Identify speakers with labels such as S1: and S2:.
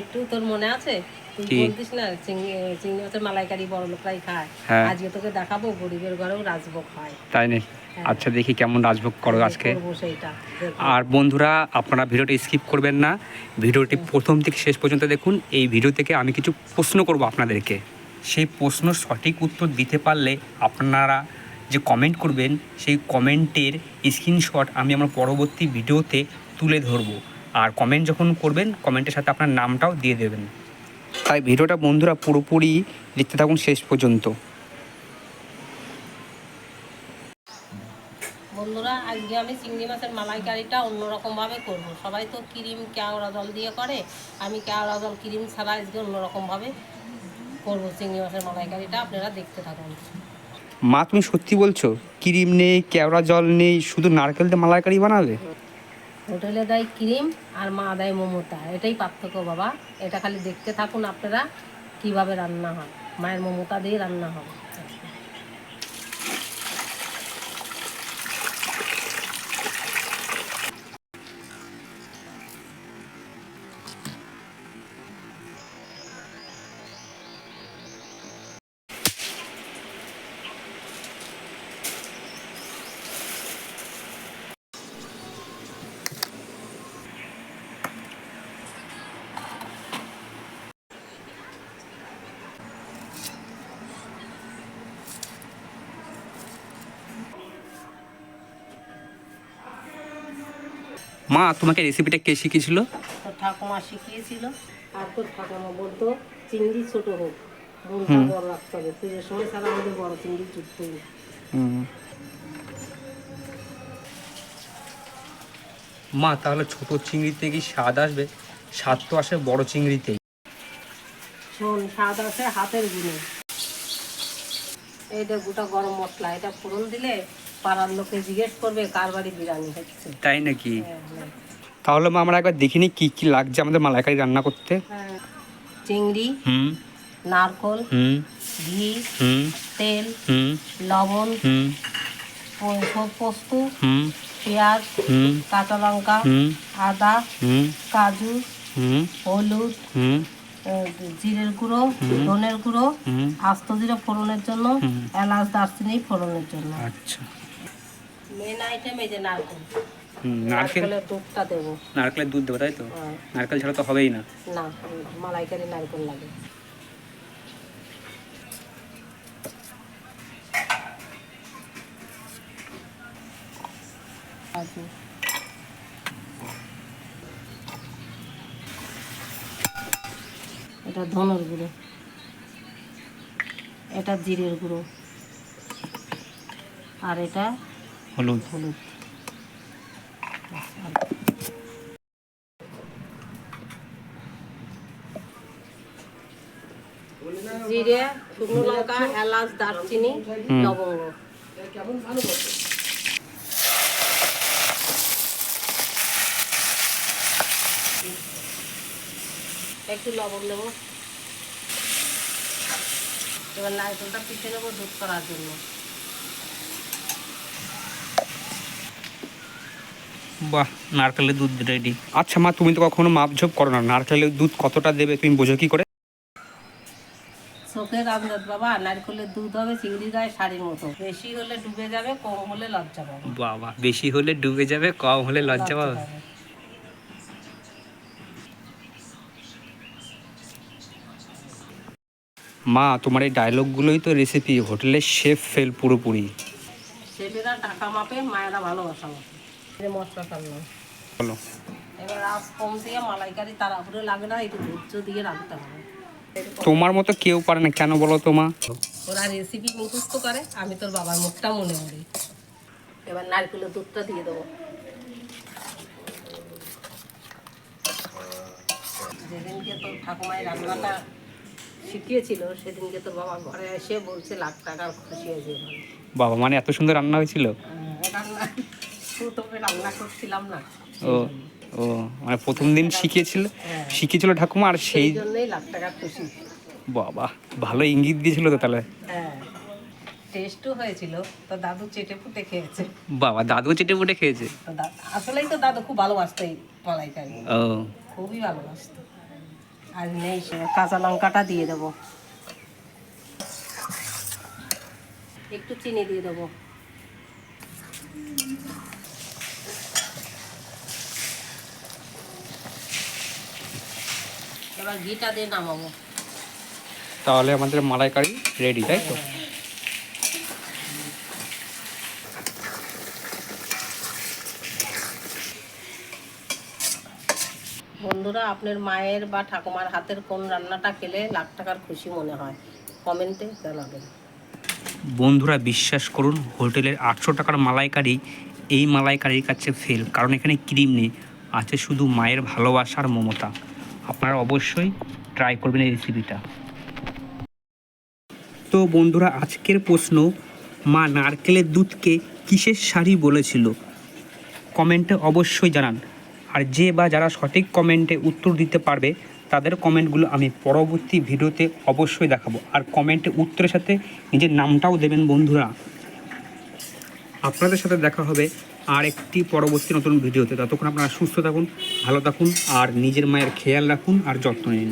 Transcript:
S1: একটু তোর মনে আছে তুই বলতিস না চিংড়ি মাছের মালাইকারি বড় লোকরাই খায়, আজকে তোকে দেখাবো গরিবের ঘরেও রাজভোগ হয়।
S2: তাই নেই? আচ্ছা দেখি কেমন রাজভোগ করো আজকে।
S1: সেইটা
S2: আর বন্ধুরা আপনারা ভিডিওটি স্কিপ করবেন না, ভিডিওটি প্রথম থেকে শেষ পর্যন্ত দেখুন। এই ভিডিও থেকে আমি কিছু প্রশ্ন করব আপনাদেরকে, সেই প্রশ্ন সঠিক উত্তর দিতে পারলে আপনারা যে কমেন্ট করবেন সেই কমেন্টের স্ক্রিনশট আমি আমার পরবর্তী ভিডিওতে তুলে ধরবো। আর কমেন্ট যখন করবেন কমেন্টের সাথে আপনার নামটাও দিয়ে দেবেন। তাই ভিডিওটা বন্ধুরা পুরোপুরি দেখতে থাকুন শেষ পর্যন্ত।
S1: বন্ধুরা আজকে আমি চিংড়ি মাছের মালাইকারিটা অন্যরকমভাবে করব। সবাই তো ক্রিম কেওড়া জল দিয়ে করে, আমি কেওড়া জল ক্রিম ছাড়া আজকে অন্যরকমভাবে করবো চিংড়ি মাছের মালাইকারিটা, আপনারা দেখতে থাকুন।
S2: মা তুমি সত্যি বলছো? ক্রিম নেই, কেওড়া জল নেই, শুধু নারকেল দিয়ে মালাইকারি বানাবে?
S1: হোটেলে দেয় ক্রিম আর মা দেয় মমতা, এটাই পার্থক্য বাবা। এটা খালি দেখতে থাকুন আপনারা কিভাবে রান্না হয়, মায়ের মমতা দিয়ে রান্না হবে।
S2: মা তোমাকে রেসিপিটা কে শিখিয়েছিল?
S1: তোর ঠাকুমা শিখিয়েছিল। আর তোর ঠাকুমা বলতো চিংড়ি ছোট হোক, মুড়টা বড় রাখতে হবে, পুজোর সময় ছাড়া আমাদের বড় চিংড়ি জুটতেই না।
S2: মা তাহলে ছোট চিংড়িতে কি স্বাদ আসবে? স্বাদ তো আসে বড় চিংড়িতেই।
S1: শোন, স্বাদ আছে হাতের গুণে। এইটা গোটা গরম মশলা, এটা ফোড়ন দিলে পাড়ার লোকে জিজ্ঞেস করবে কার বাড়ি বিরিয়ানি হচ্ছে।
S2: তাই নাকি?
S1: হ্যাঁ।
S2: তাহলে মা আমরা একবার দেখিনি কি কি লাগছে আমাদের মালাইকারি রান্না করতে।
S1: চিংড়ি, নারকল, ঘি, তেল, লবণ, পোস্ত, পেঁয়াজ, কাঁচা লঙ্কা, আদা, কাজু, হলুদ, জিরের গুঁড়ো, ধনের গুঁড়ো, আস্ত জিরে ফোড়নের জন্য, এলাচ দারচিনি ফোড়নের জন্য।
S2: আচ্ছা,
S1: মেন আইটেম এই যে নারকেল।
S2: নারকেলের
S1: দুধটা দেবো।
S2: নারকেলের দুধ দেবো তাই তো? নারকেল ছাড়া তো হবেই না।
S1: না, মালাইকারি নারকেল লাগে। এটা ধনের গুঁড়ো, এটা জিরের গুঁড়ো, আর এটা
S2: হলুদ।
S1: জিরে, শুকনো লঙ্কা, এলাচ, দারচিনি, লবঙ্গ। একটু লবণ দেবো। এবার নারকেলটা পিষে নেবো দুধ করার জন্য।
S2: বাহ, নারকেলের দুধ রেডি। আচ্ছা মা তুমি তো কখনো মাপঝোপ করো না, নারকেলের দুধ কতটা দেবে তুমি বোঝো কি করে?
S1: চোখের আন্দাজ বাবা, নারকেলের দুধ হবে চিংড়ি গায়ে শাড়ির মতো, বেশি হলে ডুবে যাবে, কম হলে লজ্জা পাবে।
S2: বাবা, বেশি হলে ডুবে যাবে, কম হলে লজ্জা পাবে। মা তোমার এই ডায়লগগুলোই তো রেসিপি, হোটেলের শেফ ফেল পুরোপুরি।
S1: শেফেরা টাকা মাপে, মায়েরা ভালোবাসা মাপে। মশলা টানলাম,
S2: বলো।
S1: এবার আঁচ কম দিয়ে মালাইকারি তাড়াহুড়ো লাগে না, একটু ধৈর্য দিয়ে রাখতে হবে।
S2: তোমার মতো কেউ পারে না, কেন বলো তো মা?
S1: ওরা রেসিপি মুখস্থ করে, আমি তোর বাবার মুখটা মনে করি। এবার নারকেলের দুধটা দিয়ে দেবো। যেদিনকে তোর ঠাকুমায় রান্নাটা শিখিয়েছিল সেদিনকে তোর বাবা ঘরে এসে বলছে লাখ টাকার খুশি হয়েছে।
S2: বাবা, মানে এত সুন্দর রান্না হয়েছিল?
S1: রান্না প্রথমে রান্না করছিলাম না।
S2: ও ও, মানে প্রথম দিন শিখিয়েছিল ঠাকুমা, আর সেই
S1: জন্যই লাখ টাকা খুশি।
S2: বাবা, ভালো ইঙ্গিত দিয়েছিল তো তাহলে।
S1: হ্যাঁ, টেস্টও হয়েছিল। তো দাদু চেটে পুটে খেয়েছে।
S2: বাবা, দাদু চেটে পুটে খেয়েছে?
S1: আসলেই তো দাদু খুব ভালোবাসতো এই মালাইকারি,
S2: ও
S1: খুবই ভালোবাসতো। আর নেই কাঁচা লঙ্কাটা দিয়ে দেবো, একটু চিনি দিয়ে দেবো, এবার ঘিটা দিয়ে নামাবো।
S2: তাহলে আমাদের মালাইকারি রেডি, তাই তো?
S1: বন্ধুরা, আপনার মায়ের বা ঠাকুমার হাতের কোন রান্নাটা খেলে লাখ টাকার খুশি মনে হয় কমেন্টে জানাবেন।
S2: বন্ধুরা বিশ্বাস করুন, হোটেলের 800 টাকার মালাইকারি এই মালাইকারির কাছে ফেল, কারণ এখানে ক্রিম নেই, আছে শুধু মায়ের ভালোবাসার মমতা। আপনারা অবশ্যই ট্রাই করবেন এই রেসিপিটা। তো বন্ধুরা, আজকের প্রশ্ন, মা নারকেলের দুধকে কিসের শাড়ি বলেছিল? কমেন্টে অবশ্যই জানান। আর যে বা যারা সঠিক কমেন্টে উত্তর দিতে পারবে তাদের কমেন্টগুলো আমি পরবর্তী ভিডিওতে অবশ্যই দেখাবো। আর কমেন্টে উত্তরের সাথে নিজের নামটাও দেবেন বন্ধুরা। আপনাদের সাথে দেখা হবে আর একটি পরবর্তী নতুন ভিডিওতে। ততক্ষণ আপনারা সুস্থ থাকুন, ভালো থাকুন, আর নিজের মায়ের খেয়াল রাখুন আর যত্ন নিন।